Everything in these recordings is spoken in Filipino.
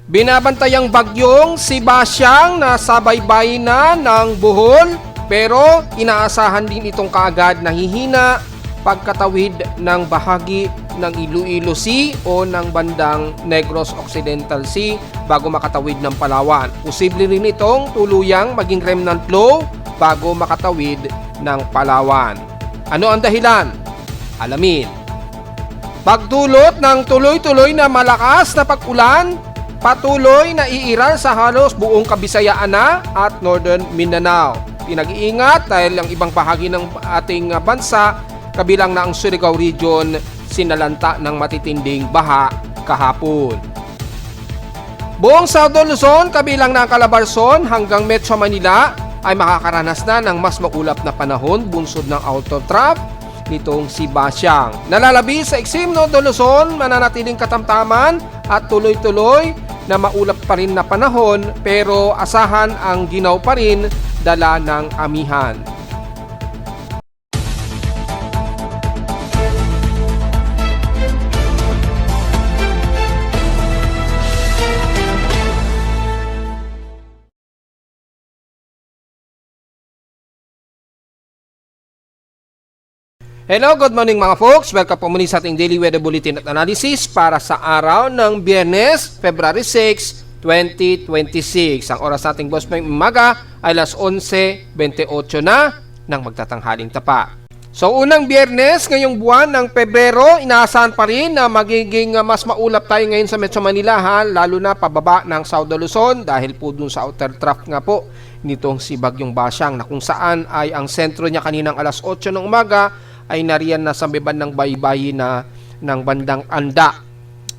Binabantayang bagyong si Basyang na sabay-bay na ng Bohol pero inaasahan din itong kaagad nahihina pagkatawid ng bahagi ng Iloilo Sea o ng bandang Negros Occidental Sea bago makatawid ng Palawan. Posible rin itong tuluyang maging remnant low bago makatawid ng Palawan. Ano ang dahilan? Alamin. Pagdulot ng tuloy-tuloy na malakas na pag-ulan, patuloy na iiral sa halos buong Kabisayaan na at Northern Mindanao. Pinag-iingat dahil ang ibang bahagi ng ating bansa, kabilang na ang Surigao Region, sinalanta ng matitinding baha kahapon. Buong Southern Luzon, kabilang na ang Calabarzon hanggang Metro Manila, ay makakaranas na ng mas maulap na panahon bunsod ng outer trough nitong si Basyang. Nalalabi sa Extreme Northern Luzon, mananatiling katamtaman at tuloy-tuloy na maulap pa rin na panahon pero asahan ang ginaw pa rin dala ng amihan. Hello, good morning mga folks. Welcome po muli sa ating Daily Weather Bulletin at Analysis para sa araw ng Biyernes, February 6, 2026. Ang oras nating boss ng umaga ay alas 11:28 na ng magtatanghaling tapa. So unang Biyernes ngayong buwan ng Pebrero, inaasahan pa rin na magiging mas maulap tayo ngayon sa Metro Manila lalo na pababa ng Southern Luzon dahil po dun sa outer trough nga po nitong si Bagyong Basyang na kung saan ay ang sentro niya kaninang alas 8 ng umaga ay nariyan na sa bandang baybayin na ng bandang Anda.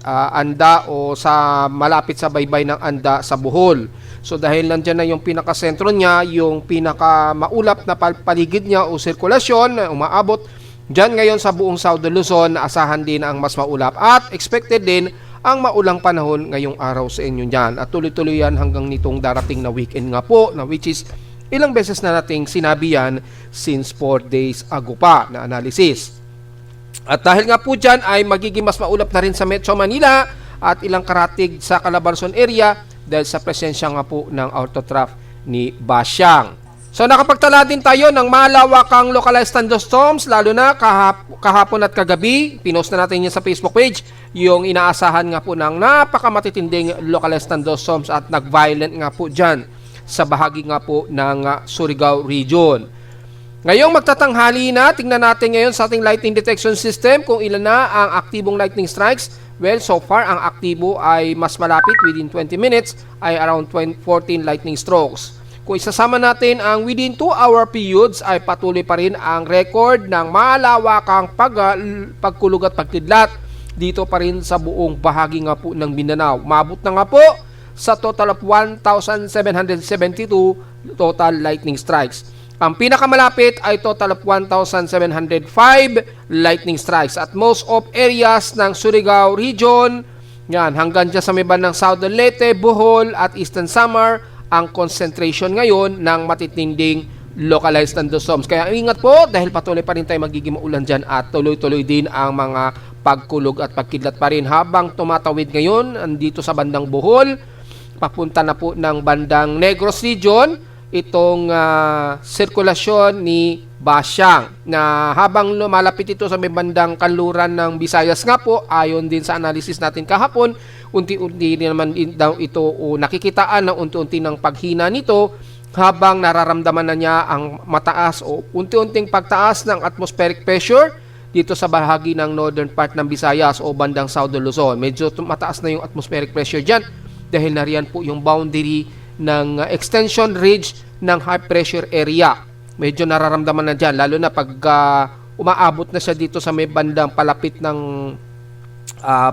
Anda o sa malapit sa baybay ng Anda sa Bohol. So dahil nandiyan na yung pinakasentro niya, yung pinakamaulap na paligid niya o sirkulasyon na umaabot dyan ngayon sa buong Southern Luzon, asahan din ang mas maulap at expected din ang maulang panahon ngayong araw sa inyo dyan. At tuloy-tuloy yan hanggang nitong darating na weekend nga po, na which is ilang beses na nating sinabi yan since 4 days ago pa na analysis. At dahil nga po dyan ay magiging mas maulap na rin sa Metro Manila at ilang karatig sa Calabarzon area dahil sa presensya nga po ng outer trough ni Basyang. So nakapagtala din tayo ng malawakang localized thunderstorms lalo na kahapon at kagabi. Pinost na natin yan sa Facebook page yung inaasahan nga po ng napakamatitinding localized thunderstorms at nag-violent nga po dyan sa bahagi nga po ng Surigao Region. Ngayong magtatanghali na, tingnan natin ngayon sa ating lightning detection system kung ilan na ang aktibong lightning strikes. Well, so far, ang aktibo ay mas malapit within 20 minutes ay around 14 lightning strokes. Kung isasama natin ang within 2-hour periods ay patuloy pa rin ang record ng malawakang pagkulog at pagkidlat dito pa rin sa buong bahagi nga po ng Mindanao. Umabot na nga po sa total of 1,772 total lightning strikes. Ang pinakamalapit ay total of 1,705 lightning strikes at most of areas ng Surigao Region, yan, hanggang dyan sa may bandang Southern Leyte, Bohol at Eastern Samar ang concentration ngayon ng matitinding localized thunderstorms. Kaya ingat po dahil patuloy pa rin tayo magiging maulan dyan at tuloy-tuloy din ang mga pagkulog at pagkidlat pa rin habang tumatawid ngayon andito sa bandang Bohol. Papunta na po ng bandang Negros Region itong sirkulasyon ni Basyang na habang lumalapit ito sa may bandang kanluran ng Visayas nga po, ayon din sa analysis natin kahapon, unti-unti naman daw ito o nakikitaan ng unti-unti ng paghina nito habang nararamdaman na niya ang mataas o unti-unting pagtaas ng atmospheric pressure dito sa bahagi ng northern part ng Visayas o bandang Southern Luzon. Medyo mataas na yung atmospheric pressure dyan dahil nariyan po yung boundary ng extension ridge ng high pressure area. Medyo nararamdaman na dyan, lalo na pag umaabot na siya dito sa may bandang palapit ng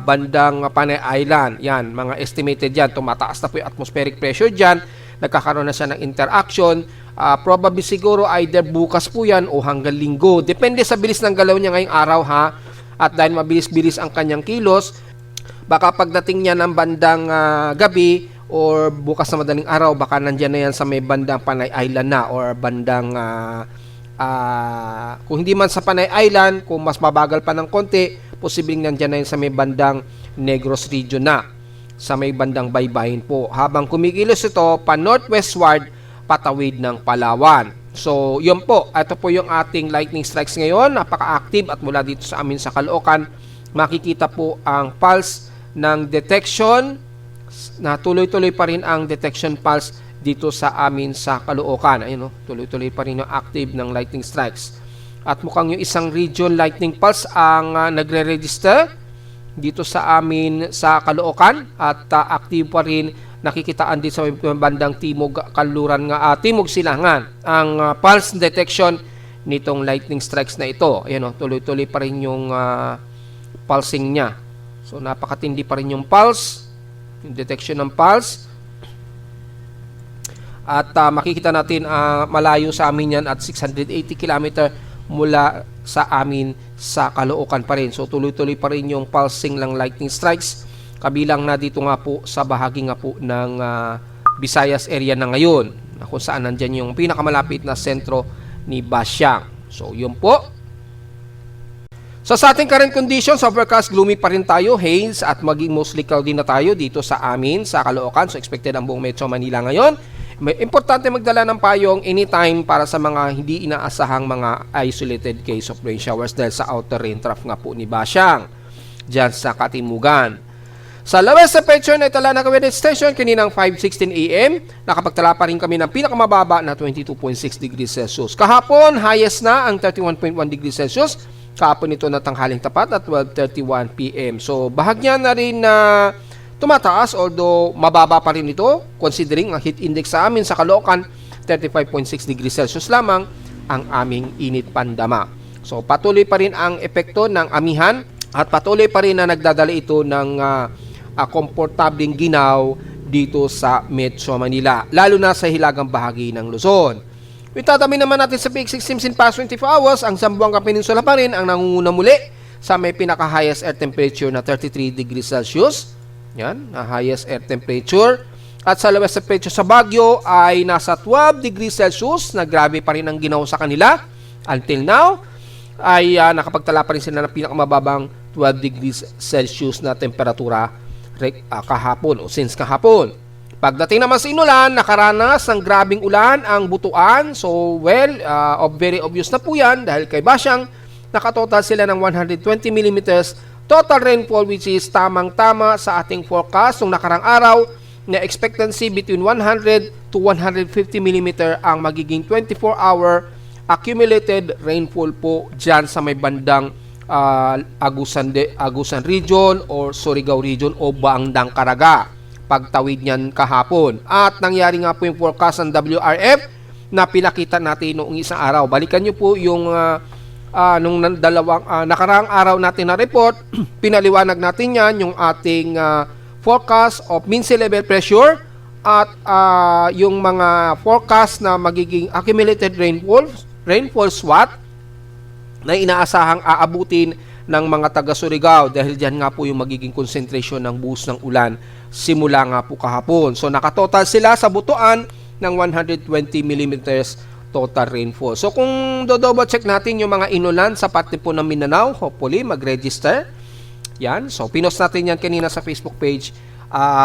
bandang Panay Island. Yan, mga estimated dyan, tumataas na po yung atmospheric pressure dyan, nagkakaroon na siya ng interaction. Probably siguro either bukas po yan o hanggang linggo. Depende sa bilis ng galaw niya ngayong araw at dahil mabilis-bilis ang kanyang kilos, baka pagdating niya ng bandang gabi or bukas na madaling araw, baka nandyan na yan sa may bandang Panay Island na or bandang kung hindi man sa Panay Island, kung mas mabagal pa ng konti, posibleng nandyan na yan sa may bandang Negros Region na. sa may bandang baybayin po. Habang kumikilos ito pa northwestward patawid ng Palawan. So, yun po. Ito po yung ating lightning strikes ngayon. Napaka-active at mula dito sa amin sa Caloocan, makikita po ang pulse ng detection na tuloy-tuloy pa rin ang detection pulse dito sa amin sa Caloocan. Ayun, tuloy-tuloy pa rin ang active ng lightning strikes. At mukhang yung isang region lightning pulse ang nagre-register dito sa amin sa Caloocan at active pa rin, nakikitaan din sa bandang timog kanluran nga timog silangan ang pulse detection nitong lightning strikes na ito. Ayun, tuloy-tuloy pa rin yung pulsing niya. So napakatindi pa rin yung pulse, yung detection ng pulse. At makikita natin malayo sa amin yan at 680 km mula sa amin sa Caloocan pa rin. So tuloy-tuloy pa rin yung pulsing ng lightning strikes. Kabilang na dito nga po sa bahagi nga po ng Visayas area na ngayon, na kung saan nandyan yung pinakamalapit na sentro ni Basiang. So yun po. So sa ating current conditions, overcast, gloomy pa rin tayo, haze at maging mostly cloudy na tayo dito sa amin sa Caloocan. So expected ang buong Metro Manila ngayon. Importante magdala ng payong anytime para sa mga hindi inaasahang mga isolated case of rain showers dahil sa outer rain trough nga po ni Basiang dyan sa Katimugan. Sa lowest temperature na itala ng weather station kaninang 5:16 AM, nakapagtala pa rin kami ng pinakamababa na 22.6 degrees Celsius. Kahapon, highest na ang 31.1 degrees Celsius. Kahapon ito na tanghaling tapat at 12:31 PM. So, bahagyan na rin na tumataas, although mababa pa rin ito considering ang heat index sa amin sa Caloocan, 35.6 degrees Celsius lamang ang aming init pandama. So, patuloy pa rin ang epekto ng amihan at patuloy pa rin na nagdadala ito ng komportabling ginaw dito sa Metro Manila, lalo na sa hilagang bahagi ng Luzon. Itatabi naman natin sa peak systems in past 24 hours, ang Zamboanga Peninsula pa rin ang nangunguna muli sa may pinaka-highest air temperature na 33 degrees Celsius. Yan, na highest air temperature. At sa lowest temperature sa Baguio ay nasa 12 degrees Celsius, na grabe pa rin ang ginaw sa kanila. Until now, ay nakapagtala pa rin sila ng pinakamababang 12 degrees Celsius na temperatura kahapon o since kahapon. Pagdating naman sa Inulan, nakaranas ng grabing ulan ang Butuan. So, very obvious na po yan dahil kay Basiang, nakatotal sila ng 120 mm total rainfall, which is tamang-tama sa ating forecast nung nakarang araw na expectancy between 100 to 150 mm ang magiging 24-hour accumulated rainfall po dyan sa may bandang Agusan Region or Surigao Region o Baangdang Caraga. Pagtawid niyan kahapon. At nangyari nga po yung forecast ng WRF na pinakita natin noong isang araw. Balikan nyo po yung nung nakaraang araw natin na report. Pinaliwanag natin yan, yung ating forecast of mean sea level pressure at yung mga forecast na magiging accumulated rainfall SWAT na inaasahang aabutin ng mga taga Surigao dahil dyan nga po yung magiging concentration ng buhos ng ulan simula nga po kahapon. So nakatotal sila sa Butuan ng 120 mm total rainfall. So kung do-double check natin yung mga inulan sa parte po ng Mindanao, hopefully mag-register. Yan. So pinost natin yan kanina sa Facebook page.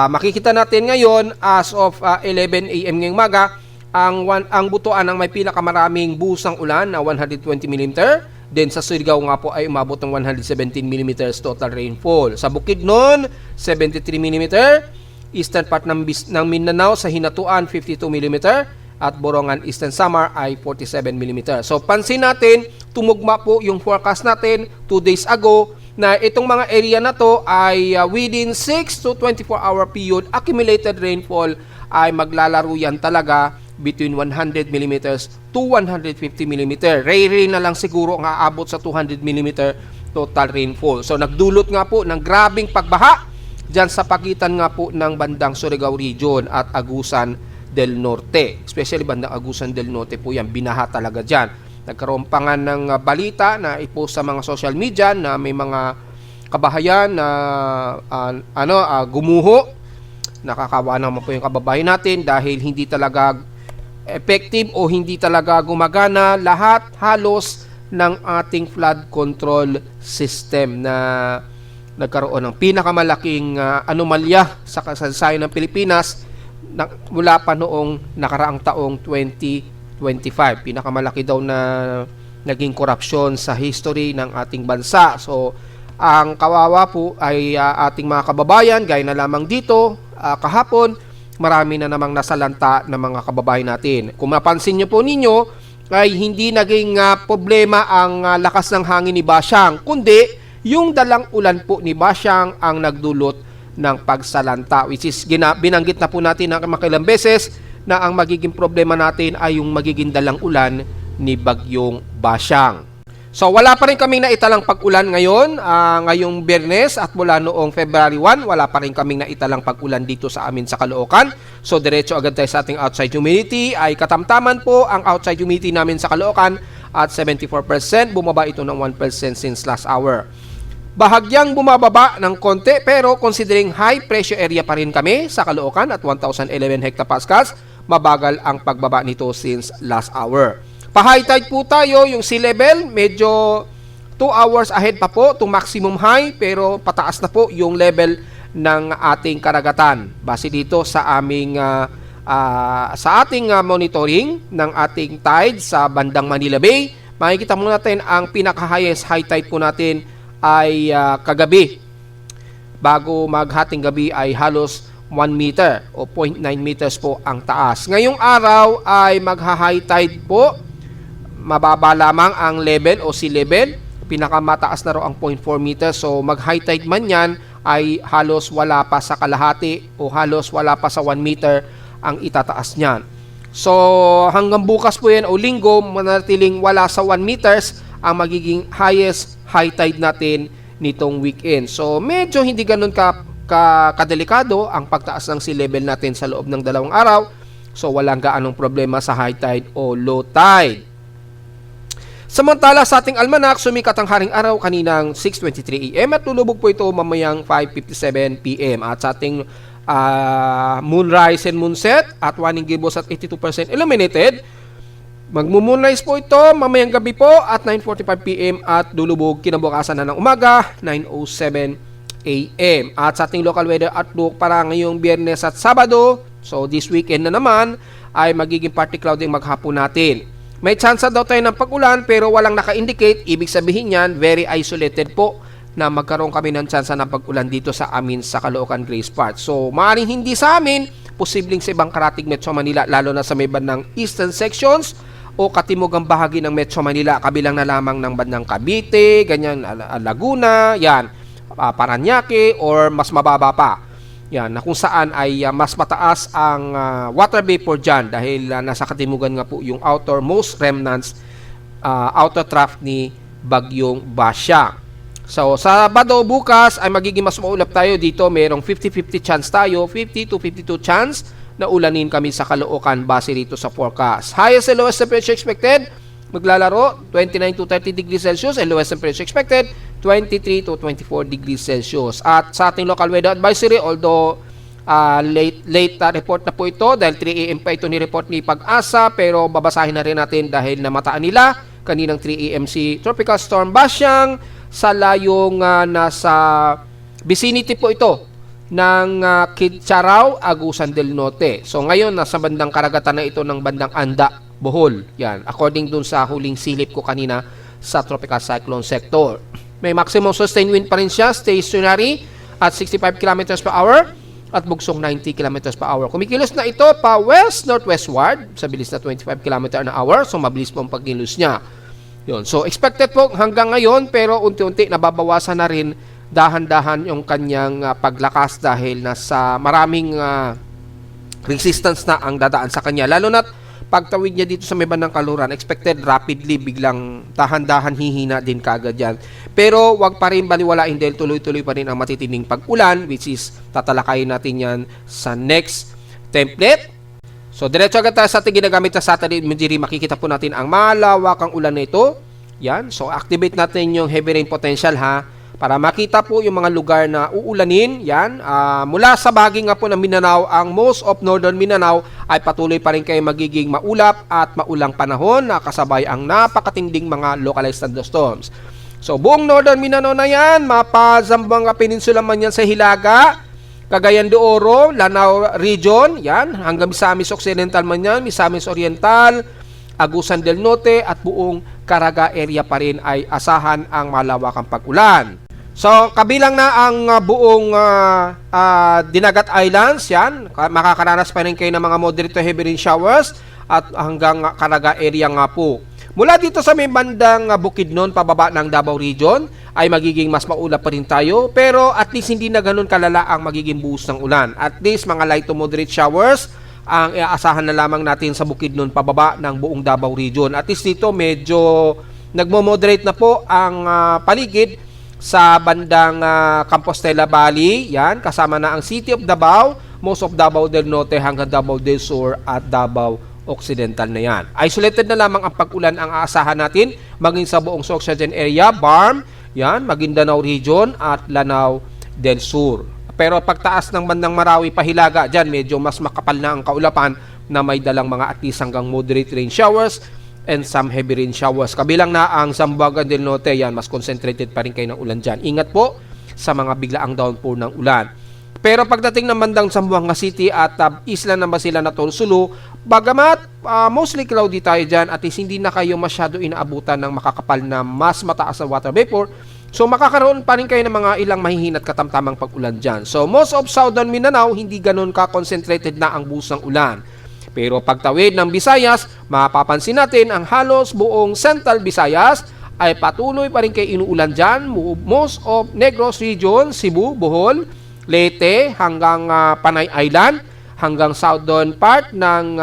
Makikita natin ngayon as of 11 AM ngayong maga, ang Butuan ang may pinakamaraming buhos ng ulan na 120 mm. Then sa Surigao nga po ay umabot ng 117 mm total rainfall. Sa Bukidnon, 73 mm. Eastern part ng Mindanao sa Hinatuan, 52 mm. At Borongan, Eastern Samar ay 47 mm. So pansin natin, tumugma po yung forecast natin 2 days ago na itong mga area na to ay within 6 to 24-hour period accumulated rainfall ay maglalaro yan talaga between 100 mm to 150 mm. Rare na lang siguro ang aabot sa 200 mm total rainfall. So nagdulot nga po ng grabing pagbaha dyan sa pagitan nga po ng bandang Surigao Region at Agusan del Norte. Especially bandang Agusan del Norte po yan, binaha talaga dyan. Nagkaroon pa nga ng balita na ipost sa mga social media na may mga kabahayan na gumuho. Nakakawa naman po yung kababayan natin dahil hindi talaga effective o hindi talaga gumagana lahat halos ng ating flood control system na nagkaroon ng pinakamalaking anomalya sa kasaysayan ng Pilipinas mula pa noong nakaraang taong 2025. Pinakamalaki daw na naging korupsyon sa history ng ating bansa. So, ang kawawa po ay ating mga kababayan, gaya na lamang dito kahapon, marami na namang nasalanta ng mga kababayan natin. Kung mapansin nyo po ninyo, ay hindi naging problema ang lakas ng hangin ni Basyang, kundi yung dalang ulan po ni Basyang ang nagdulot ng pagsalanta, which is binanggit na po natin ng makilang beses na ang magiging problema natin ay yung magiging dalang ulan ni Bagyong Basyang. So wala pa rin kaming naitalang pag-ulan ngayon, ngayong Biyernes, at mula noong February 1, wala pa rin kaming naitalang pag-ulan dito sa amin sa Caloocan. So diretso agad tayo sa ating outside humidity. Ay katamtaman po ang outside humidity namin sa Caloocan at 74%. Bumaba ito ng 1% since last hour. Bahagyang bumababa ng konti, pero considering high pressure area pa rin kami sa Caloocan at 1,011 hectopascals, mabagal ang pagbaba nito since last hour. Pa-high tide po tayo, yung sea level, medyo 2 hours ahead pa po to maximum high, pero pataas na po yung level ng ating karagatan. Base dito sa aming ating monitoring ng ating tide sa bandang Manila Bay, makikita muna natin ang pinaka-highest high tide po natin ay kagabi. Bago maghating gabi ay halos 1 meter o 0.9 meters po ang taas. Ngayong araw ay magha-high tide po. Mababa lamang ang level o sea level. Pinakamataas na raw ang 0.4 meters. So mag-high tide man yan ay halos wala pa sa kalahati o halos wala pa sa 1 meter ang itataas niyan. So hanggang bukas po yan o linggo, manatiling wala sa 1 meters ang magiging highest high tide natin nitong weekend. So medyo hindi ganun kadelikado ang pagtaas ng sea level natin sa loob ng 2 araw. So walang gaanong problema sa high tide o low tide. Samantala sa ating almanak, sumikat ang haring araw kaninang 6:23 AM at lulubog po ito mamayang 5:57 PM. At sa ating moonrise and moonset at waning gibbous at 82% illuminated, magmo-moonrise po ito mamayang gabi po at 9:45 PM at lulubog kinabukasan na ng umaga 9:07 AM. At sa ating local weather outlook para ngayong Biyernes at Sabado, so this weekend na naman, ay magiging partly cloudy ang maghapon natin. May chance daw tayo ng pag-ulan pero walang naka-indicate. Ibig sabihin yan, very isolated po na magkaroon kami ng chance ng pag-ulan dito sa amin sa Caloocan Grace Park. So, maaaring hindi sa amin, posibleng sa ibang karatig Metro Manila, lalo na sa may bandang eastern sections o katimugang bahagi ng Metro Manila, kabilang na lamang ng bandang Cavite, ganyan, Laguna, yan, Parañaque, or mas mababa pa. Yan, na kung saan ay mas mataas ang water vapor dyan dahil nasa katimugan nga po yung outermost remnants, outer trough ni Bagyong Basyang. So, sa Sabado bukas ay magiging mas maulap tayo dito. Merong 50-50 chance tayo, 50 to 52 chance na ulanin kami sa Caloocan base rito sa forecast. Highest and lowest temperature expected, maglalaro 29 to 30 degrees Celsius and lowest temperature expected 23 to 24 degrees Celsius. At sa ating local weather advisory, although late report na po ito dahil 3 AM pa ito ni-report ni Pag-asa, pero babasahin na rin natin dahil namataan nila kaninang 3 AM si Tropical Storm Basyang sa layong nasa vicinity po ito ng Kitcharao, Agusan del Norte. So ngayon nasa bandang karagatan na ito ng bandang Anda, Bohol. Yan, according dun sa huling silip ko kanina sa tropical cyclone sector. May maximum sustained wind pa rin siya, stationary at 65 km per hour at bugsong 90 km per hour. Kumikilos na ito pa west-northwestward sa bilis na 25 km an hour, so mabilis po ang pagkilos niya. Yun. So expected po hanggang ngayon, pero unti-unti nababawasan na rin dahan-dahan yung kanyang paglakas dahil nasa maraming resistance na ang dadaan sa kanya. Lalo na't pagtawid niya dito sa may bandang Kaluran, expected rapidly, biglang dahan-dahan hihina din kaagad yan. Pero wag pa rin baliwalain dahil tuloy-tuloy pa rin ang matitinding pag-ulan, which is tatalakayin natin yan sa next template. So diretso agad tayo sa ating ginagamit na Saturday imagery. Makikita po natin ang malawakang ulan na ito. Yan. So activate natin yung heavy rain potential para makita po yung mga lugar na uulanin. Yan. Mula sa bahagi nga po ng Mindanao, ang most of northern Mindanao ay patuloy pa rin kayo magiging maulap at maulang panahon na kasabay ang napakatinding mga localized thunderstorms. So buong Northern Mindanao na yan, mapa Zamboanga Peninsula man yan sa Hilaga, Cagayan de Oro, Lanao Region, yan, hanggang Misamis Occidental man yan, Misamis Oriental, Agusan del Norte at buong Caraga area pa rin ay asahan ang malawakang pag-ulan. So, kabilang na ang buong Dinagat Islands, yan, makakaranas pa rin kayo ng mga moderate to heavy rain showers at hanggang Caraga area nga po. Mula dito sa may bandang Bukidnon, pababa ng Davao Region, ay magiging mas maulap pa rin tayo. Pero at least hindi na ganun kalala ang magiging buhos ng ulan. At least mga light to moderate showers ang iaasahan na lamang natin sa Bukidnon, pababa ng buong Davao Region. At least dito medyo nagmo-moderate na po ang paligid sa bandang Compostela Valley. Yan, kasama na ang City of Davao, most of Davao del Norte hanggang Davao del Sur at Davao Occidental na yan. Isolated na lamang ang pag-ulan ang aasahan natin maging sa buong Sorsogon area, Barm, yan, Maguindanao Region at Lanao del Sur. Pero pagtaas ng bandang Marawi, Pahilaga, dyan medyo mas makapal na ang kaulapan na may dalang mga at least hanggang moderate rain showers and some heavy rain showers. Kabilang na ang Zamboanga del Norte, yan, mas concentrated pa rin kayo ng ulan dyan. Ingat po sa mga biglaang downpour ng ulan. Pero pagdating ng bandang Zamboanga City at Isla ng Basilan at Sulu, bagamat mostly cloudy tayo dyan at hindi na kayo masyado inaabutan ng makakapal na mas mataas na water vapor, so makakaroon pa rin kayo ng mga ilang mahihinat katamtamang pag-ulan dyan. So most of Southern Mindanao, hindi ganun ka-concentrated na ang buhos ng ulan. Pero pagtawid ng Visayas, mapapansin natin ang halos buong Central Visayas ay patuloy pa rin kayo inuulan dyan. Most of Negros Region, Cebu, Bohol, Leyte hanggang Panay Island, hanggang southern part ng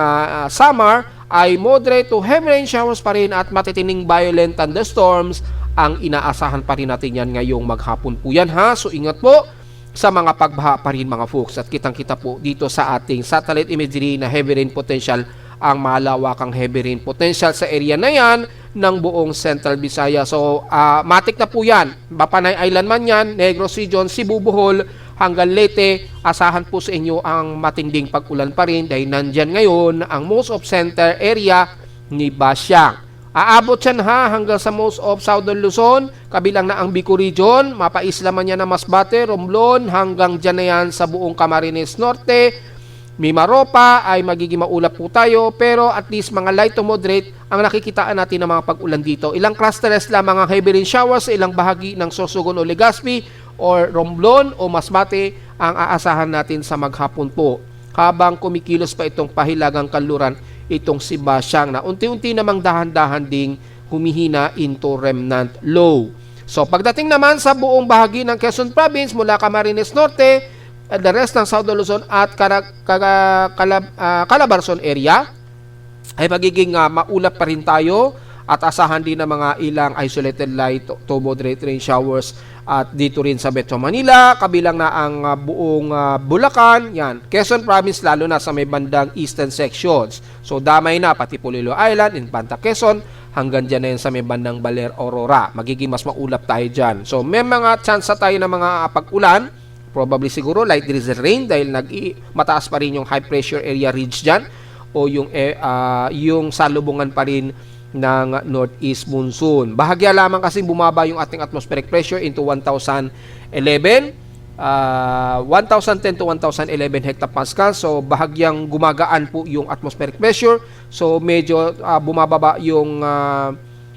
Samar ay moderate to heavy rain showers pa rin at matitining violent thunderstorms ang inaasahan pa rin natin yan ngayong maghapon po yan ha. So ingat po sa mga pagbaha pa rin mga folks at kitang-kita po dito sa ating satellite imagery na heavy rain potential, ang malawakang heavy rain potential sa area na yan ng buong Central Visayas. So matik na po yan, Panay Island man yan, Negros Region, Cebu, Bohol hanggang Leyte, asahan po sa inyo ang matinding pag-ulan pa rin dahil nandyan ngayon ang most of center area ni Basiang. Aabot yan ha hanggang sa most of Southern Luzon, kabilang na ang Bico Region, mapaisla man yan na Masbate, Romblon, hanggang dyan na yan sa buong Camarines Norte, Mimaropa ay magiging maulap po tayo, pero at least mga light to moderate ang nakikitaan natin ng mga pag-ulan dito. Ilang clusters lamang ang heavy rain showers sa ilang bahagi ng Sorsogon o Legazpi or Romblon o Masbate ang aasahan natin sa maghapon po. Habang kumikilos pa itong Pahilagang Kanluran, itong si Basiang na unti-unti namang dahan-dahan ding humihina into remnant low. So pagdating naman sa buong bahagi ng Quezon Province mula Camarines Norte, the rest ng Southern Luzon at Calabarzon area ay magiging maulap pa rin tayo at asahan din ng mga ilang isolated light to moderate rain showers at dito rin sa Metro Manila, kabilang na ang buong Bulacan, yan, Quezon Province lalo na sa may bandang eastern sections. So damay na pati Polillo Island, Infanta Quezon, hanggang dyan na yan sa may bandang Baler, Aurora. Magiging mas maulap tayo dyan. So may mga chance tayo ng mga pag-ulan, probably siguro light drizzle rain dahil mataas pa rin yung high pressure area ridge dyan o yung salubungan pa rin ng northeast monsoon. Bahagya lamang kasi bumaba yung ating atmospheric pressure into 1010 to 1011 hectopascal. So bahagyang gumagaan po yung atmospheric pressure. So medyo bumababa yung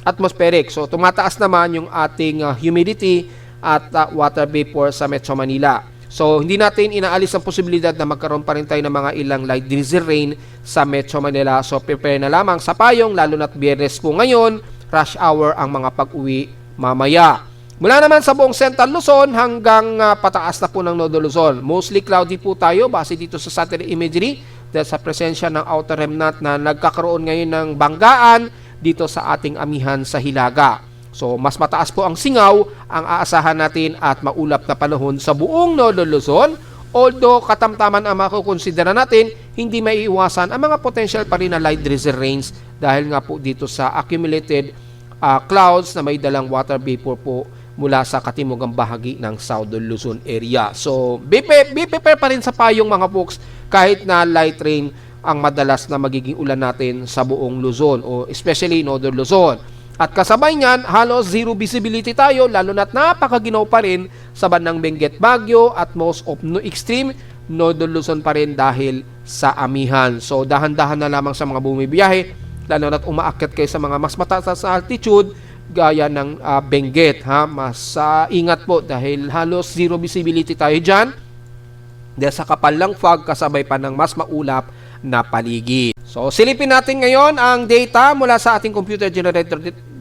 atmospheric. So tumataas naman yung ating humidity at water vapor sa Metro Manila. So, hindi natin inaalis ang posibilidad na magkaroon pa rin tayo ng mga ilang light drizzle rain sa Metro Manila. So, prepare na lamang sa payong, lalo na't Biyernes po ngayon, rush hour ang mga pag-uwi mamaya. Mula naman sa buong Central Luzon hanggang pataas na po ng Northern Luzon. Mostly cloudy po tayo base dito sa satellite imagery dahil sa presensya ng outer remnant na nagkakaroon ngayon ng banggaan dito sa ating amihan sa Hilaga. So, mas mataas po ang singaw ang aasahan natin at maulap na panahon sa buong Northern Luzon. Although katamtaman ang makukonsidera natin, hindi maiiwasan ang mga potential pa rin na light drizzle rains dahil nga po dito sa accumulated clouds na may dalang water vapor po mula sa katimugang bahagi ng Southern Luzon area. So, be prepare pa rin sa payong mga folks kahit na light rain ang madalas na magiging ulan natin sa buong Luzon o especially Northern Luzon. At kasabay niyan, halos zero visibility tayo, lalo na't napakaginaw pa rin sa bandang Benguet, Baguio at most of no extreme, Northern Luzon pa rin dahil sa amihan. So dahan-dahan na lamang sa mga bumibiyahe, lalo na't umaakyat kayo sa mga mas mataas na altitude, gaya ng Benguet. Mas ingat po dahil halos zero visibility tayo dyan. Dahil sa kapal ng fog, kasabay pa ng mas maulap na paligid. So silipin natin ngayon ang data mula sa ating computer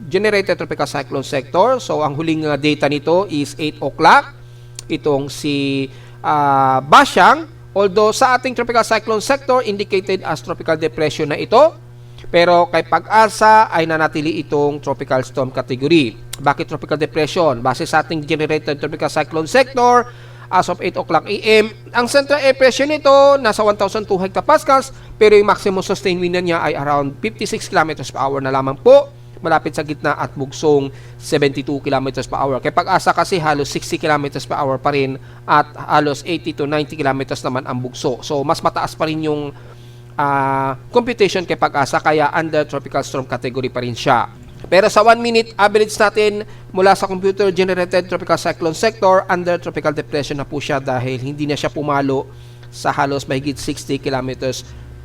generated tropical cyclone sector. So ang huling data nito is 8 o'clock. Itong si Basyang, although sa ating tropical cyclone sector indicated as tropical depression na ito, pero kay Pag-asa ay nanatili itong tropical storm category. Bakit tropical depression? Base sa ating generated tropical cyclone sector, as of 8 o'clock AM, ang central air pressure nito nasa 1,002 hectopascals, pero yung maximum sustained wind niya ay around 56 km per hour na lamang po, malapit sa gitna at bugsong 72 km per hour. Kay Pag-asa kasi halos 60 km per hour pa rin at halos 80 to 90 km naman ang bugso. So mas mataas pa rin yung computation kay Pag-asa, kaya under tropical storm category pa rin siya. Pero sa 1 minute average natin mula sa computer generated tropical cyclone sector, under tropical depression na po siya dahil hindi na siya pumalo sa halos mahigit 60 km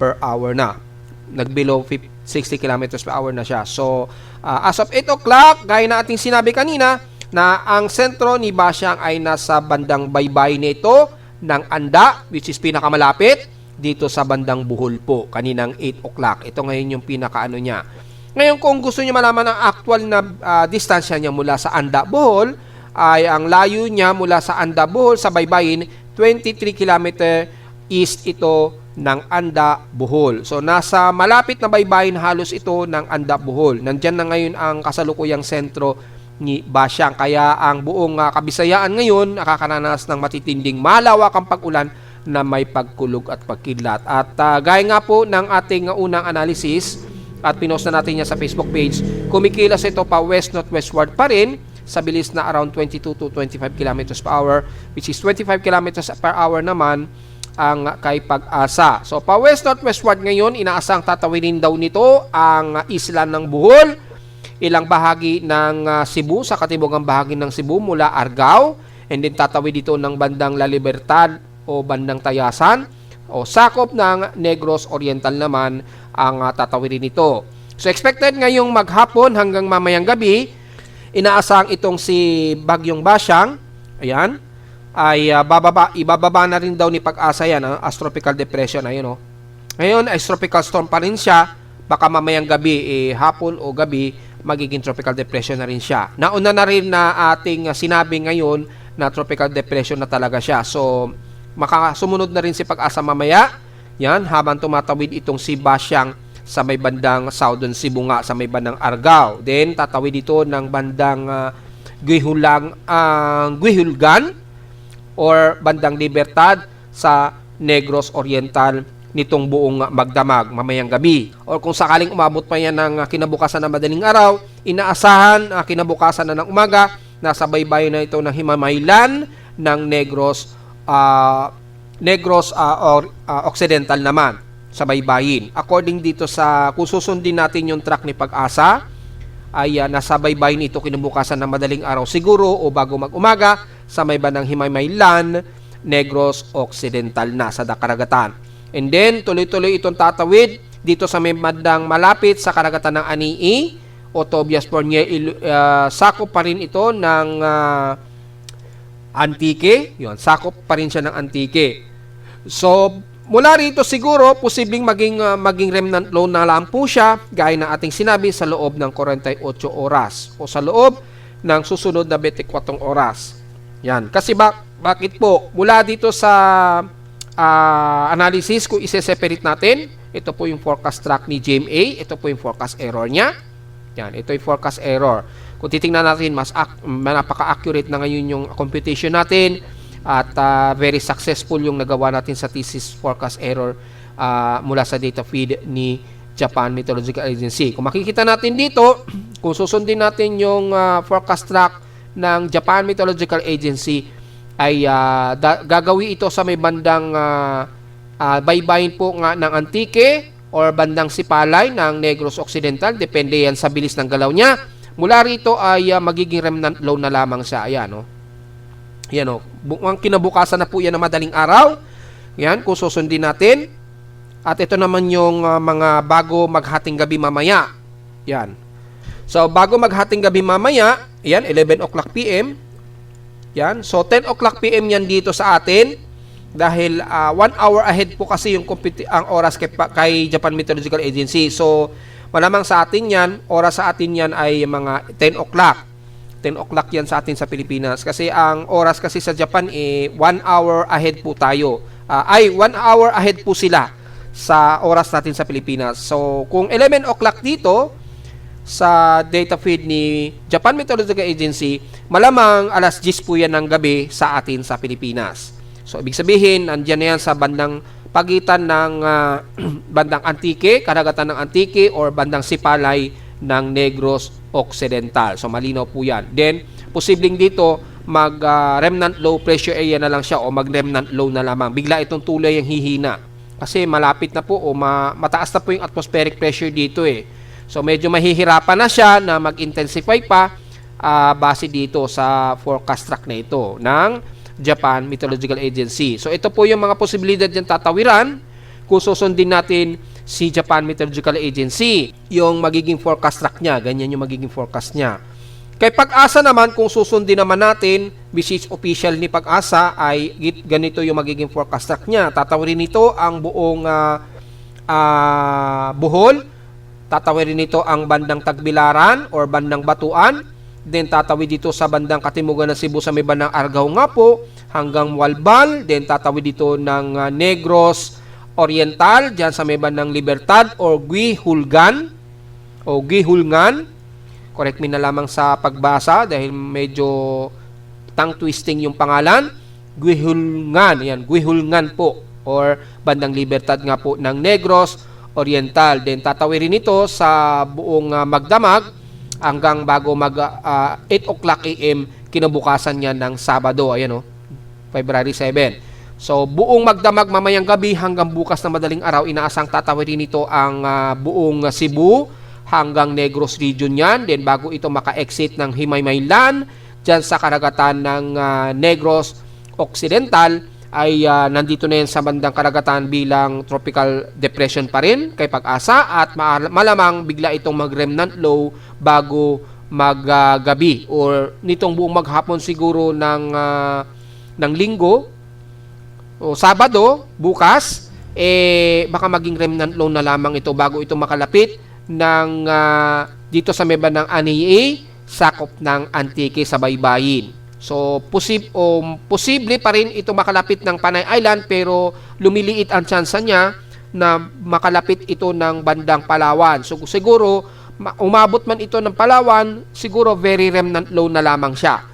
per hour na. Nag-below 60 km per hour na siya. So, as of 8 o'clock, gaya na ating sinabi kanina, na ang sentro ni Basyang ay nasa bandang baybay nito ng Anda, which is pinakamalapit dito sa bandang Bohol po, kaninang 8 o'clock. Ito ngayon yung pinakaano niya. Ngayon, kung gusto niyo malaman ang actual na distansya niya mula sa Anda, Bohol, ay ang layo niya mula sa Anda, Bohol, sa baybayin, 23 km east ito ng Anda, Bohol. So, nasa malapit na baybayin halos ito ng Anda, Bohol. Nandyan na ngayon ang kasalukuyang sentro ni Basyang. Kaya ang buong Kabisayaan ngayon nakakaranas ng matitinding malawakang pag-ulan na may pagkulog at pagkidlat. At gaya nga po ng ating unang analysis, at pinost na natin niya sa Facebook page, kumikilos ito pa west-northwestward pa rin sa bilis na around 22 to 25 km per hour, which is 25 km per hour naman ang kay Pag-asa. So pa west-northwestward ngayon, inaasang tatawidin daw nito ang isla ng Bohol, ilang bahagi ng Cebu, sa katibugang bahagi ng Cebu mula Argao, and then tatawid dito ng bandang La Libertad o bandang Tayasan, o sakop ng Negros Oriental naman ang tatawidin nito. So expected ngayong maghapon hanggang mamayang gabi, inaasang itong si Bagyong Basyang, ayan, ay ibababa na rin daw ni Pag-asa yan, as tropical depression, ayun o. Ngayon, ay tropical storm pa rin siya, baka mamayang gabi, hapon o gabi, magiging tropical depression na rin siya. Nauna na rin na ating sinabi ngayon na tropical depression na talaga siya. So, makasumunod na rin si Pag-asa mamaya, yan, habang tumatawid itong si Basyang sa may bandang Southern Cebu nga, sa may bandang Argao. Then, tatawid ito ng bandang Guihulgan or bandang Libertad sa Negros Oriental nitong buong magdamag mamayang gabi. Or kung sakaling umabot pa yan ng kinabukasan na madaling araw, inaasahan kinabukasan na ng umaga, nasa baybayin na ito ng himamaylan ng Negros Occidental naman sa baybayin. According dito sa, kung susundin natin yung track ni Pag-asa, ay nasa baybayin ito kinabukasan ng madaling araw siguro o bago mag-umaga sa may bandang Himaymaylan, Negros Occidental na sa karagatan. And then, tuloy-tuloy itong tatawid dito sa may bandang malapit sa karagatan ng Anii o Tobias Pornier. Sakop pa rin ito ng Antique. Yun, sakop pa rin siya ng Antique. So, mula rito siguro, posibleng maging remnant low na lang po siya, gaya na ating sinabi, sa loob ng 48 oras o sa loob ng susunod na 24 oras. Yan. Kasi bakit po? Mula dito sa analysis, kung ise-separate natin, ito po yung forecast track ni GMA, ito po yung forecast error niya. Yan, ito yung forecast error. Kung titingnan natin, napaka-accurate na ngayon yung computation natin at very successful yung nagawa natin sa thesis forecast error mula sa data feed ni Japan Meteorological Agency. Kung makikita natin dito, kung susundin natin yung forecast track ng Japan Meteorological Agency, ay gagawin ito sa may bandang baybayin po nga ng Antique or bandang Sipalay ng Negros Occidental. Depende yan sa bilis ng galaw niya. Mula rito ay magiging remnant low na lamang siya. Ayan, no? Yan, no? Ang kinabukasan na po yan na madaling araw. Yan, kung susundin natin. At ito naman yung mga bago maghating gabi mamaya. Yan. So, bago maghating gabi mamaya, yan, 11 o'clock PM. Yan. So, 10 o'clock PM yan dito sa atin. Dahil 1 hour ahead po kasi yung ang oras kay Japan Meteorological Agency. So, malamang sa atin yan, oras sa atin yan ay mga 10 o'clock. 10 o'clock yan sa atin sa Pilipinas. Kasi ang oras kasi sa Japan, 1 hour ahead po tayo. 1 hour ahead po sila sa oras natin sa Pilipinas. So, kung 11 o'clock dito, sa data feed ni Japan Meteorological Agency, malamang alas 10 po yan ng gabi sa atin sa Pilipinas. So, ibig sabihin, andyan na yan sa bandang pagitan ng bandang Antique, karagatan ng Antique, or bandang Sipalay ng Negros Occidental. So, malinaw po yan. Then, posibleng dito, remnant low pressure area na lang siya o mag-remnant low na lamang. Bigla itong tuloy ang hihina. Kasi malapit na po o mataas na po yung atmospheric pressure dito eh. So, medyo mahihirapan na siya na mag-intensify pa base dito sa forecast track na ito ng Japan Meteorological Agency. So, ito po yung mga posibilidad yung tatawiran kung susundin natin si Japan Meteorological Agency. Yung magiging forecast track niya, ganyan yung magiging forecast niya. Kay Pag-asa naman, kung susundin naman natin, which official ni Pag-asa, ay ganito yung magiging forecast track niya. Tatawirin nito ang buong Bohol, tatawirin nito ang bandang Tagbilaran or bandang Batuan, then tatawid dito sa bandang Katimugan ng Cebu sa may bandang Argao nga po, hanggang Walbal, then tatawid dito ng Negros Oriental, dyan sa may bandang Libertad or Guihulgan o Guihulngan. Correct me na lamang sa pagbasa dahil medyo tongue twisting yung pangalan. Guihulngan, yan, Guihulngan po, or bandang Libertad nga po ng Negros Oriental. Then tatawirin ito sa buong Magdamag hanggang bago 8 o'clock AM kinabukasan niya ng Sabado. Ayan o, February 7. So, buong Magdamag mamayang gabi hanggang bukas na madaling araw, inaasang tatawirin nito ang buong Cebu hanggang Negros region yan. Then, bago ito maka-exit ng Himaymaylan, dyan sa karagatan ng Negros Occidental, ay nandito na yan sa bandang karagatan bilang tropical depression pa rin kay Pag-asa, at malamang bigla itong mag-remnant low bago maggabi or nitong buong maghapon siguro ng Linggo o Sabado bukas, baka maging remnant low na lamang ito bago ito makalapit ng dito sa may bandang Aniye, sakop ng Antique sa baybayin. So, posible pa rin ito makalapit ng Panay Island, pero lumiliit ang tsansa niya na makalapit ito ng bandang Palawan. So, siguro, umabot man ito ng Palawan, siguro very remnant low na lamang siya.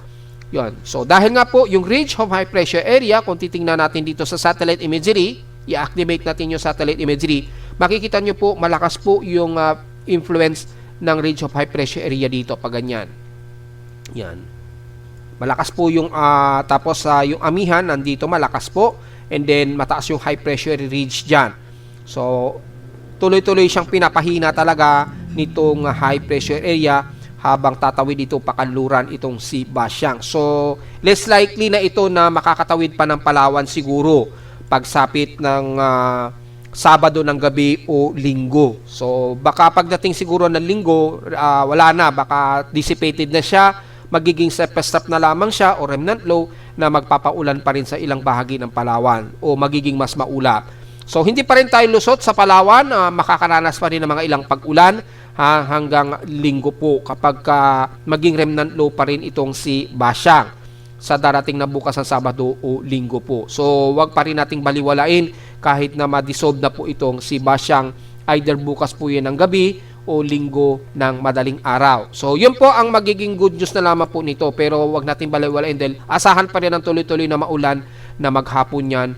Yun. So, dahil nga po, yung range of high pressure area, kung titingnan natin dito sa satellite imagery, i-activate natin yung satellite imagery, makikita nyo po, malakas po yung influence ng range of high pressure area dito, pag ganyan. Yan. Malakas po yung tapos yung amihan nandito malakas po, and then mataas yung high pressure ridge dyan. So tuloy-tuloy siyang pinapahina talaga nitong high pressure area habang tatawid dito pakanluran itong si Basyang. So less likely na ito na makakatawid pa ng Palawan siguro pagsapit ng Sabado ng gabi o Linggo. So baka pagdating siguro ng Linggo, wala na, baka dissipated na siya, magiging surface stop na lamang siya o remnant low na magpapaulan pa rin sa ilang bahagi ng Palawan o magiging mas maulap. So, hindi pa rin tayo lusot sa Palawan, makakaranas pa rin ng mga ilang pag-ulan hanggang Linggo po kapag maging remnant low pa rin itong si Basyang sa darating na bukas ng Sabado o Linggo po. So, wag pa rin nating baliwalain kahit na ma-dissolve na po itong si Basyang, either bukas po yan ng gabi o Linggo ng madaling araw. So, yun po ang magiging good news na lamang po nito. Pero wag natin baliwalain dahil asahan pa rin ang tuloy-tuloy na maulan na maghapon yan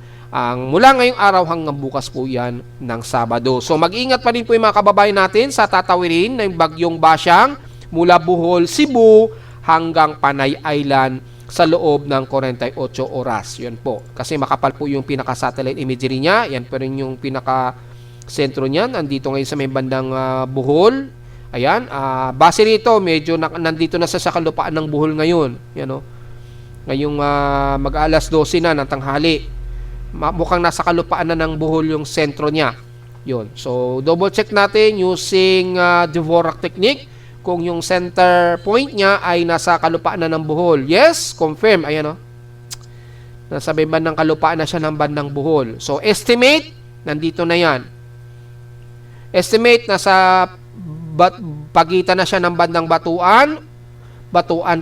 mula ngayong araw hanggang bukas po yan ng Sabado. So, mag-ingat pa rin po yung mga kababayan natin sa tatawirin ng bagyong Basyang mula Bohol, Cebu hanggang Panay Island sa loob ng 48 oras. Yun po. Kasi makapal po yung pinaka-satellite imagery niya. Yan pa rin yung pinaka sentro niyan, andito ngayon sa may bandang Bohol, Ayan, base rito, medyo nandito na sa kalupaan ng Bohol ngayon. Yan, oh. Ngayong mag-alas 12 na ng tanghali. Mukhang nasa kalupaan na ng Bohol yung sentro niya. Yun. So, double check natin using Dvorak technique kung yung center point niya ay nasa kalupaan na ng Bohol. Yes, confirm. Ayan, oh. Nasa bandang kalupaan na siya ng bandang Bohol. So, estimate, nandito na yan. Estimate, nasa pagitan na siya ng bandang Batuan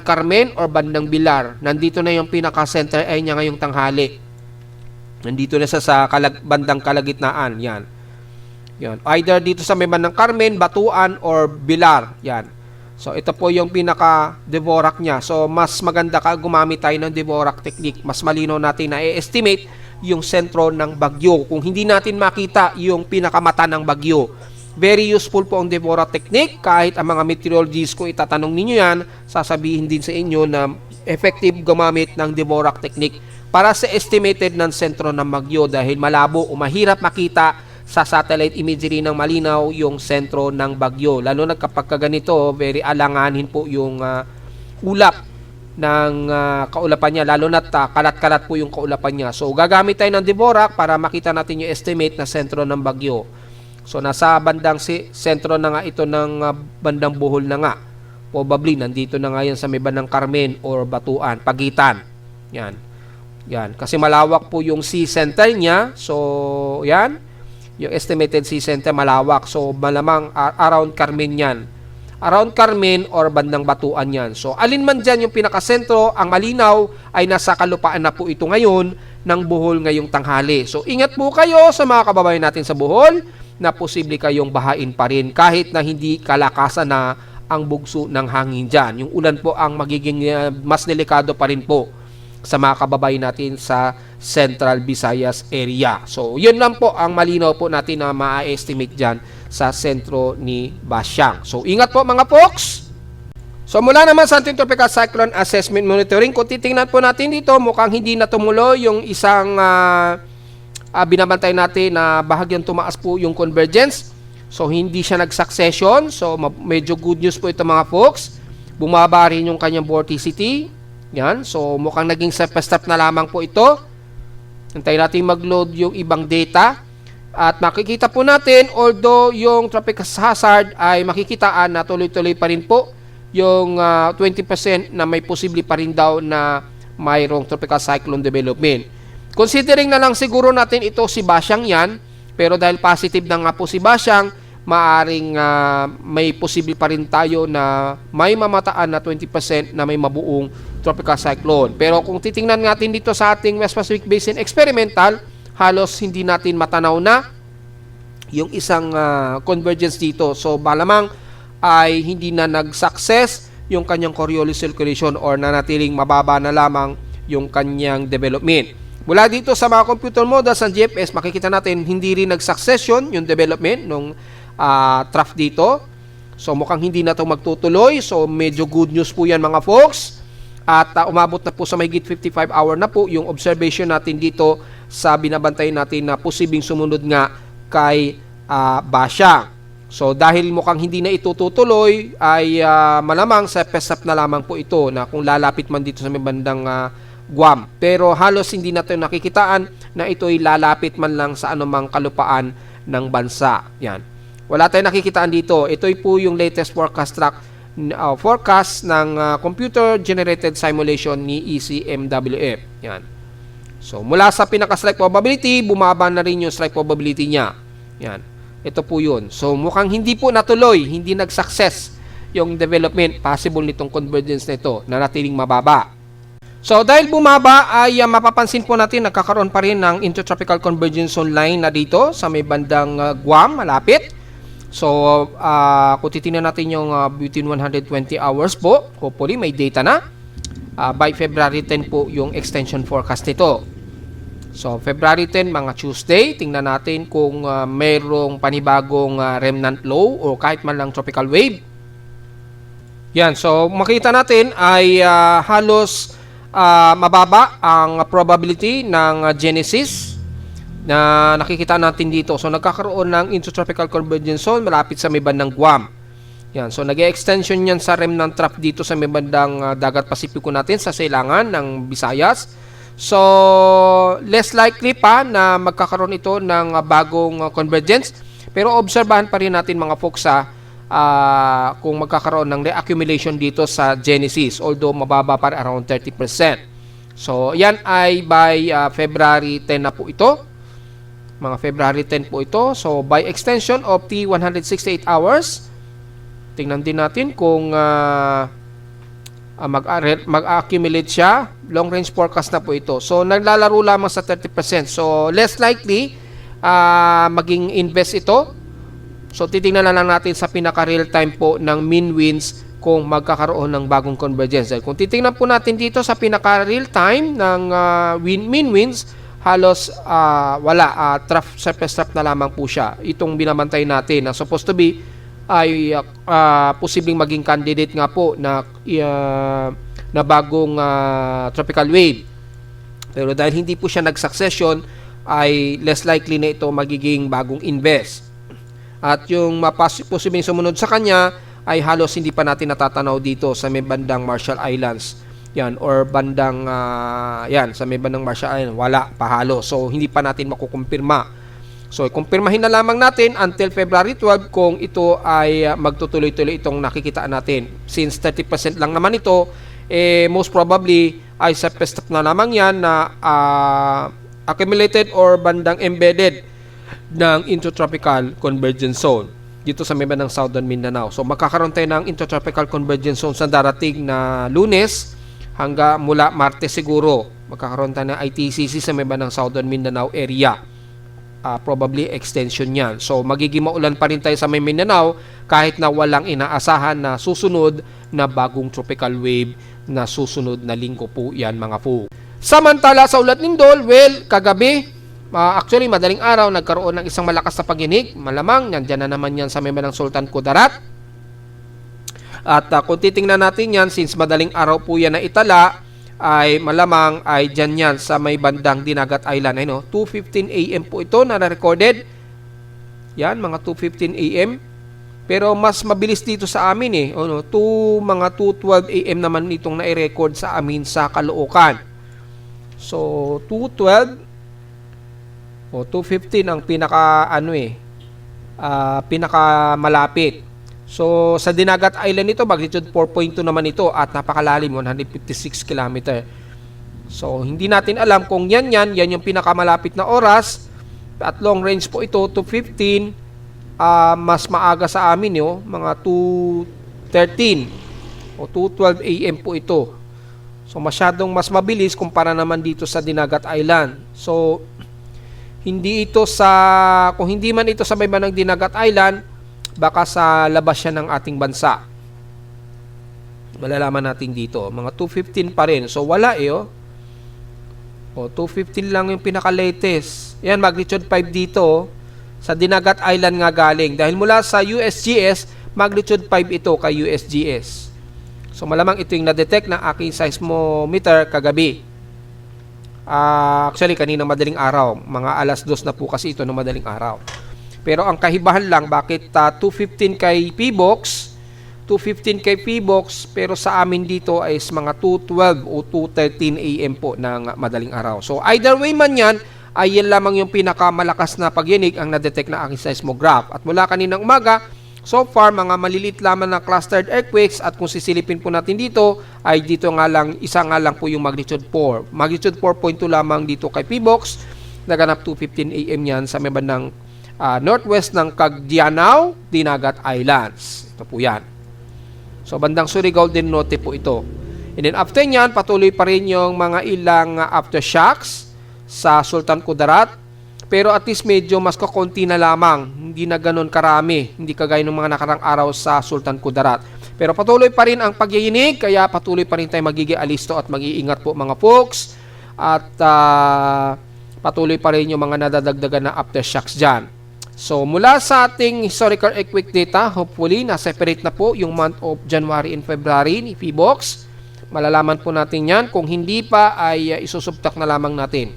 Carmen, or bandang Bilar. Nandito na yung pinaka-center ay niya ngayong tanghali. Nandito na siya sa bandang kalagitnaan. Yan. Yan. Either dito sa may bandang Carmen, Batuan, or Bilar. Yan. So, ito po yung pinaka-Dvorak niya. So, mas maganda ka gumamit tayo ng Dvorak technique. Mas malinaw natin na i-estimate yung sentro ng bagyo. Kung hindi natin makita yung pinakamata ng bagyo. Very useful po ang Dvorak technique. Kahit ang mga meteorologists, kung itatanong ninyo yan, sasabihin din sa inyo na effective gumamit ng Dvorak technique para sa estimated ng sentro ng bagyo dahil malabo o mahirap makita sa satellite imagery ng malinaw yung sentro ng bagyo. Lalo na kapag ganito, very alanganin po yung ulap ng kaulapan niya. Lalo na kalat-kalat po yung kaulapan niya. So, gagamit tayo ng Dvorak para makita natin yung estimate na sentro ng bagyo. So, nasa bandang sentro na nga ito ng bandang Bohol na nga. Probably, nandito na nga yan sa may bandang Carmen or Batuan, pagitan. Yan. Yan. Kasi malawak po yung sea center niya. So, yan. Yung estimated sea center malawak. So, malamang around Carmen yan. Around Carmen or bandang Batuan yan. So, alin man dyan yung pinakasentro, ang malinaw ay nasa kalupaan na po ito ngayon ng Bohol ngayong tanghali. So, ingat po kayo sa mga kababayan natin sa Bohol na posible kayong bahain pa rin kahit na hindi kalakasan na ang bugso ng hangin dyan. Yung ulan po ang magiging mas delikado pa rin po sa mga kababayan natin sa Central Visayas area. So, yun lang po ang malinaw po natin na ma-estimate dyan sa sentro ni Basyang. So, ingat po mga folks! So, mula naman sa ating Tropical Cyclone Assessment Monitoring, kung titingnan po natin dito, mukhang hindi na tumuloy yung isang binabantay natin na bahagyang tumaas po yung convergence. So, hindi siya nag-succession. So, medyo good news po ito mga folks. Bumaba rin yung kanyang vorticity. Yan. So, mukhang naging step na lamang po ito. Hintayin natin mag-load yung ibang data. At makikita po natin, although yung tropical hazard ay makikitaan na tuloy-tuloy pa rin po yung 20% na may posible pa rin daw na mayroong tropical cyclone development. Considering na lang siguro natin ito si Basyang yan, pero dahil positive na nga po si Basyang, maaring may posible pa rin tayo na may mamataan na 20% na may mabuong tropical cyclone. Pero kung titingnan natin dito sa ating West Pacific Basin Experimental, halos hindi natin matanaw na yung isang convergence dito. So, malamang ay hindi na nag-success yung kanyang Coriolis circulation or nanatiling mababa na lamang yung kanyang development. Mula dito sa mga computer models ng GFS, makikita natin hindi rin nag-succession yung development ng trough dito. So mukhang hindi na ito magtutuloy. So medyo good news po yan mga folks. At umabot na po sa mahigit 55 hour na po yung observation natin dito sa binabantay natin na posibleng sumunod nga kay Basyang. So dahil mukhang hindi na ito tutuloy ay malamang sa PESAP na lamang po ito na kung lalapit man dito sa may bandang Guam. Pero halos hindi na ito nakikitaan na ito'y lalapit man lang sa anumang kalupaan ng bansa. Yan. Wala tayong nakikitaan dito. Ito'y po yung latest forecast ng computer-generated simulation ni ECMWF. Yan. So, mula sa pinaka-strike probability, bumaba na rin yung strike probability niya. Yan. Ito po yun. So, mukhang hindi po natuloy, hindi nag-success yung development possible nitong convergence na ito na natiling mababa. So, dahil bumaba ay mapapansin po natin nagkakaroon pa rin ng intertropical convergence zone line na dito sa may bandang Guam, malapit. So, kung titingnan natin yung within 120 hours po, hopefully may data na. By February 10 po yung extension forecast nito. So, February 10, mga Tuesday, tingnan natin kung mayroong panibagong remnant low o kahit man lang tropical wave. Yan, so makita natin ay halos mababa ang probability ng genesis na nakikita natin dito. So, nagkakaroon ng intertropical convergence zone malapit sa may bandang Guam. Yan, so nag-extension yan sa remnant trough dito sa may bandang dagat Pasipiko natin sa silangan ng Visayas. So, less likely pa na magkakaroon ito ng bagong convergence. Pero obserbahan pa rin natin mga folks kung magkakaroon ng reaccumulation dito sa Genesis, although mababa pa rin, around 30%. So, yan ay by February 10 na po ito. Mga February 10 po ito. So, by extension of the 168 hours, tingnan din natin kung mag-accumulate siya. Long range forecast na po ito. So, naglalaro lamang sa 30%. So, less likely maging invest ito. So, titingnan na lang natin sa pinaka-real time po ng mean winds kung magkakaroon ng bagong convergence. Kung titingnan po natin dito sa pinaka-real time ng mean winds, halos wala. Surface trough na lamang po siya. Itong binabantay natin na supposed to be ay posibleng maging candidate nga po na bagong tropical wave. Pero dahil hindi po siya nag-succession, ay less likely na ito magiging bagong invest. At yung posibleng sumunod sa kanya ay halos hindi pa natin natatanaw dito sa may bandang Marshall Islands. Yan, or bandang sa may bandang Marshall Islands, wala pa halos. So hindi pa natin makukumpirma. So, kumpirmahin na lamang natin until February 12 kung ito ay magtutuloy-tuloy itong nakikita natin. Since 30% lang naman ito, most probably ay sa pestap na lamang yan na accumulated or bandang embedded ng intertropical convergence zone dito sa may bandang Southern Mindanao. So, magkakaroon tayo ng intertropical convergence zone sa darating na Lunes hanggang mula Martes siguro. Magkakaroon tayo ng ITCC sa may bandang Southern Mindanao area. Probably extension yan. So, magiging maulan pa rin tayo sa may Mindanao kahit na walang inaasahan na susunod na bagong tropical wave na susunod na linggo po yan mga po. Samantala sa ulat lindol, well, kagabi, actually madaling araw, nagkaroon ng isang malakas na pag-inig. Malamang, nandyan na naman yan sa may bandang Sultan Kudarat. At kung titingnan natin yan, since madaling araw po yan na itala, ay malamang ay dyan yan sa may bandang Dinagat Island. 2:15 AM po ito na recorded. Yan, mga 2:15 AM. Pero mas mabilis dito sa amin mga 2:12 AM naman itong na-record sa amin sa Caloocan. So, 2:12 o 2:15 ang pinaka malapit. So, sa Dinagat Island ito, magnitude 4.2 naman ito at napakalalim, 156 km. So, hindi natin alam kung yan yung pinakamalapit na oras at long range po ito, 2:15, mas maaga sa amin mga 2:13 o 2:12 AM po ito. So, masyadong mas mabilis kumpara naman dito sa Dinagat Island. So, kung hindi man ito sa may bandang Dinagat Island, baka sa labas siya ng ating bansa. Malalaman natin dito. Mga 2:15 pa rin. So, wala 2:15 lang yung pinaka-latest. Yan, magnitude 5 dito. Sa Dinagat Island nga galing. Dahil mula sa USGS, magnitude 5 ito kay USGS. So, malamang ito yung na-detect ng aking seismometer kagabi. Actually, kanina madaling araw. Mga alas 2 na po kasi ito ng madaling araw. Pero ang kahibahan lang, bakit 2:15 kay PBOX, 2:15 kay PBOX, pero sa amin dito ay mga 2:12 o 2:13 AM po ng madaling araw. So either way man yan, ay yan lamang yung pinakamalakas na pagyinig ang na-detect na aking seismograph. At mula kaninang umaga, so far mga maliliit lamang na clustered earthquakes at kung sisilipin po natin dito, ay dito nga lang, isa nga lang po yung magnitude 4. Magnitude 4.2 lamang dito kay PBOX, naganap 2:15 AM yan sa may bandang northwest ng Cagdianao, Dinagat Islands. Ito po yan. So, bandang Surigao del Norte po ito. And then after nyan, patuloy pa rin yung mga ilang aftershocks sa Sultan Kudarat. Pero at least medyo mas kakunti na lamang. Hindi na ganun karami. Hindi kagaya ng mga nakarang araw sa Sultan Kudarat. Pero patuloy pa rin ang pagyiyinig, kaya patuloy pa rin tayo magiging alisto at mag-iingat po mga folks. At patuloy pa rin yung mga nadadagdagan na aftershocks dyan. So, mula sa ating historical earthquake data, hopefully, na-separate na po yung month of January and February ni PBOX. Malalaman po natin yan. Kung hindi pa, ay isusubtak na lamang natin.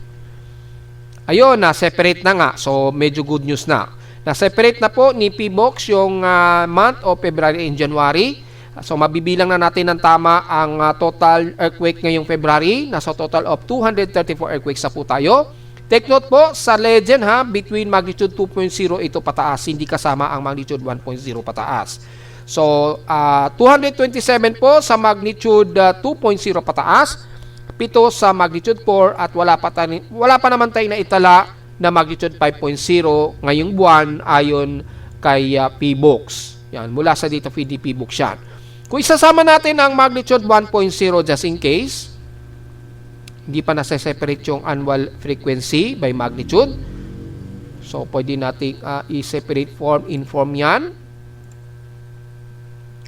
Ayun, na-separate na nga. So, medyo good news na. Na-separate na po ni PBOX yung month of February and January. So mabibilang na natin ng tama ang total earthquake ngayong February. Nasa total of 234 earthquakes na po tayo. Take note po sa legend between magnitude 2.0 ito pataas, hindi kasama ang magnitude 1.0 pataas. So 227 po sa magnitude 2.0 pataas, 7 sa magnitude 4 at wala pa naman tayong naitala na magnitude 5.0 ngayong buwan ayon kay PBOX. Yan, mula sa dito feed PBOX yan. Kung isasama natin ang magnitude 1.0 just in case, hindi pa nasa-separate yung annual frequency by magnitude. So, pwede natin i-separate in form yan.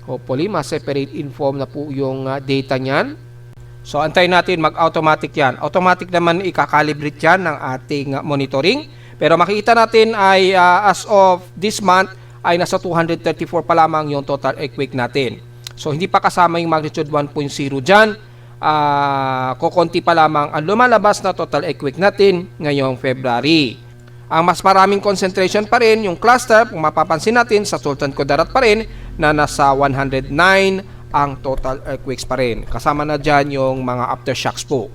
Hopefully, ma-separate in form na po yung data niyan. So, antayin natin mag-automatic yan. Automatic naman ikakalibrate yan ng ating monitoring. Pero makikita natin ay as of this month ay nasa 234 pa lamang yung total earthquake natin. So, hindi pa kasama yung magnitude 1.0 dyan. Kukunti pa lamang ang lumalabas na total earthquake natin ngayong February. Ang mas maraming concentration pa rin yung cluster, kung mapapansin natin sa Sultan Kudarat pa rin na nasa 109 ang total earthquakes pa rin. Kasama na dyan yung mga aftershocks po.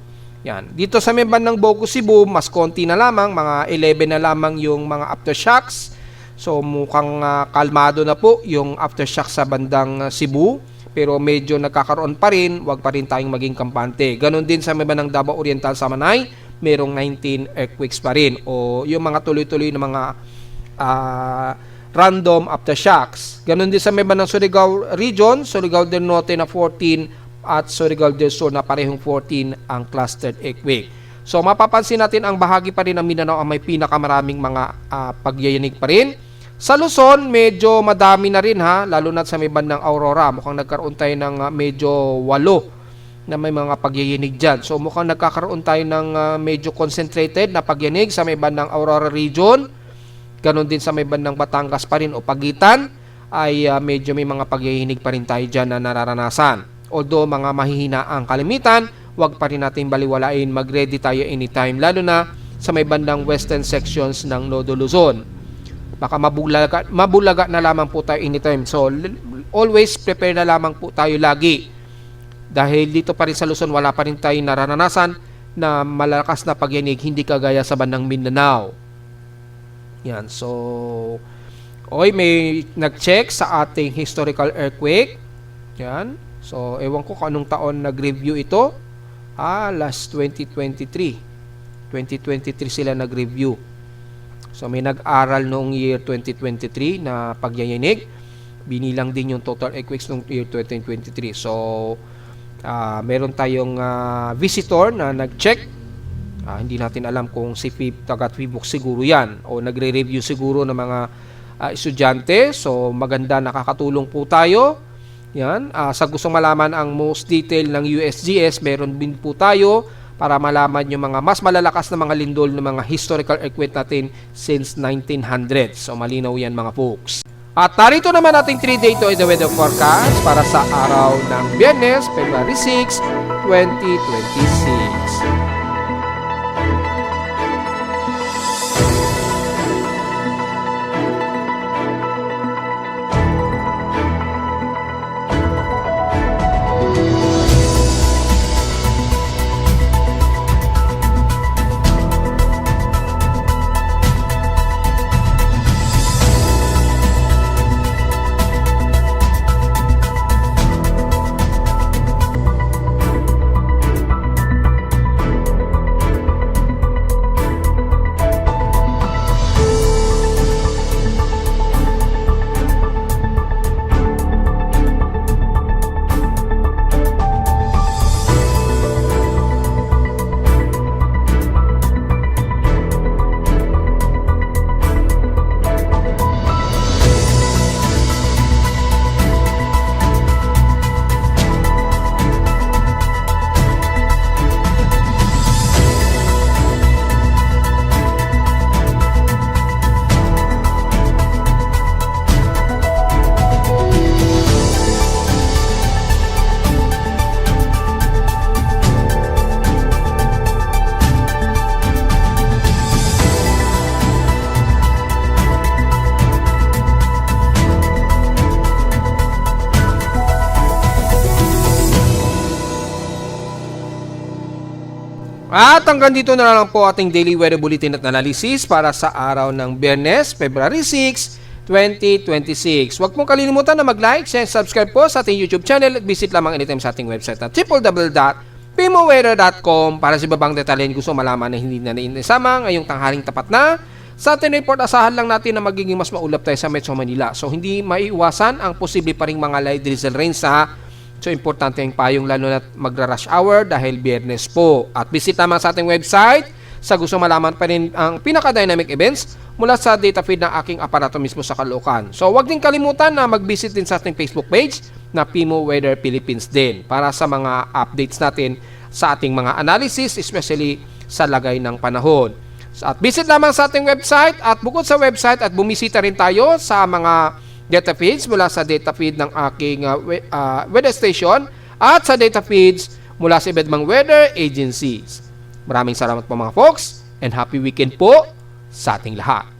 Yan. Dito sa may bandang Bogo, Cebu, mas konti na lamang, mga 11 na lamang yung mga aftershocks. So mukhang kalmado na po yung aftershocks sa bandang Cebu. Pero medyo nagkakaroon pa rin, wag pa rin tayong maging kampante. Ganon din sa may bandang Davao Oriental sa Manay, merong 19 earthquakes pa rin. O yung mga tuloy-tuloy na mga random aftershocks. Ganon din sa may bandang Surigao region, Surigao del Norte na 14 at Surigao del Sur na parehong 14 ang clustered earthquake. So mapapansin natin ang bahagi pa rin ng Mindanao ang may pinakamaraming mga pagyayanig pa rin. Sa Luzon, medyo madami na rin lalo na sa may bandang Aurora. Mukhang nagkaroon tayo ng medyo 8 na may mga pagyayanig dyan. So mukhang nagkakaroon tayo ng medyo concentrated na pagyanig sa may bandang Aurora region. Ganon din sa may bandang Batangas pa rin o Pagitan ay medyo may mga pagyayinig pa rin tayo dyan na nararanasan. Although mga mahihina ang kalimitan, wag pa rin natin baliwalain, mag-ready tayo anytime, lalo na sa may bandang western sections ng Nodo Luzon. Baka mabulaga na lamang po tayo anytime. So always prepare na lamang po tayo lagi. Dahil dito pa rin sa Luzon, wala pa rin tayo nararanasan na malakas na pagyanig, hindi kagaya sa bandang Mindanao. Yan, so may nag-check sa ating historical earthquake. Yan. So ewan ko kung anong taon nag-review ito. Last 2023 sila nag-review. So may nag-aral noong year 2023 na pagyayanig. Binilang din yung total earthquakes noong year 2023. So meron tayong visitor na nag-check. Hindi natin alam kung si taga-PBOX siguro yan o nagre-review siguro ng mga estudyante. So maganda, nakakatulong po tayo. Yan. Sa gustong malaman ang most detail ng USGS, meron din po tayo para malaman yung mga mas malalakas na mga lindol ng mga historical earthquake natin since 1900. So malinaw yan mga folks. At narito naman ating 3-day to the weather forecast para sa araw ng Biyernes, February 6, 2026. At hanggang dito na lang po ating daily weather bulletin at analysis para sa araw ng Biyernes, February 6, 2026. Huwag pong kalilimutan na mag-like, share, subscribe po sa ating YouTube channel at visit lamang anytime sa ating website at www.pimoweather.com para sa ibang detalye gusto malaman na hindi na naisama ngayong tanghaling tapat na. Sa ating report, asahan lang natin na magiging mas maulap tayo sa Metro Manila. So, hindi maiiwasan ang posible pa ring mga light drizzle rains ha. So, importante yung payong lalo na magra-rush hour dahil Biyernes po. At visit naman sa ating website sa gusto malaman pa rin ang pinaka-dynamic events mula sa data feed ng aking aparato mismo sa Caloocan. So, huwag din kalimutan na mag-visit din sa ating Facebook page na Pimo Weather Philippines din para sa mga updates natin sa ating mga analysis, especially sa lagay ng panahon. At visit lamang sa ating website at bukod sa website at bumisita rin tayo sa mga data feeds mula sa data feed ng aking weather station at sa data feeds mula sa iba't ibang weather agencies. Maraming salamat po mga folks and happy weekend po sa ating lahat.